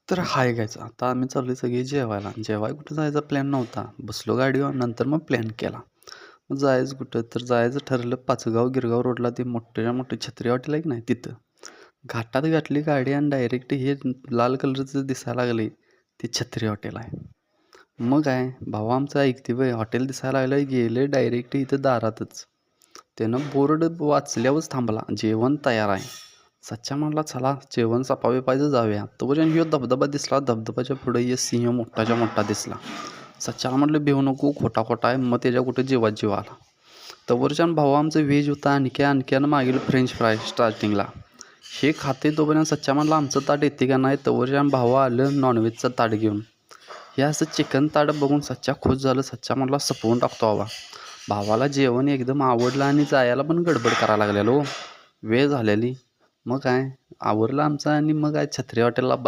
तर हाय गायचं आता आम्ही चाललोय सगळे जेवायला. जेवायला कुठं जायचा प्लॅन नव्हता. बसलो गाडीवर नंतर मग प्लॅन केला. मग जायचं कुठं तर जायचं ठरलं पाचगाव गिरगाव रोडला ते मोठ्याच्या मोठे छत्री हॉटेल आहे की नाही तिथं. घाटात घातली गाडी आणि डायरेक्ट हे लाल कलरचं दिसायला लागले ते छत्री हॉटेल आहे. मग काय भाऊ आमचं ऐकते बाई हॉटेल दिसायला लागलं गेले डायरेक्ट इथं दारातच. त्यानं बोर्ड वाचल्यावरच थांबला जेवण तयार आहे. सच्चा म्हणला चला जेवण सपावे पाहिजे जाऊया तोपर्यंत ह्यो धबधबा दिसला धबधबाच्या पुढे ये सिंह मोठाच्या मोठा दिसला. सच्चाला म्हटलं भिवू नको खोटा खोटा आहे मग त्याच्या कुठं जीवात जीव आला. तवरच्यान भाऊ आमचं व्हेज होता आणखी मागील फ्रेंच फ्राय स्टार्टिंगला. हे खाते तोपर्यंत सच्चा म्हणला आमचं ताट येते का नाही तवरच्यान भाऊ आलं नॉनव्हेजचं ताट घेऊन. हे असं चिकन ताट बघून सच्चा खुश झालं. सच्चा म्हणला सपवून टाकतो बाबा. भावाला जेवण एकदम आवडलं आणि जायला पण गडबड करायला लागलेलो वेळ झालेली. मग काय आवरलं आमचं आणि मग काय छत्री हॉटेलला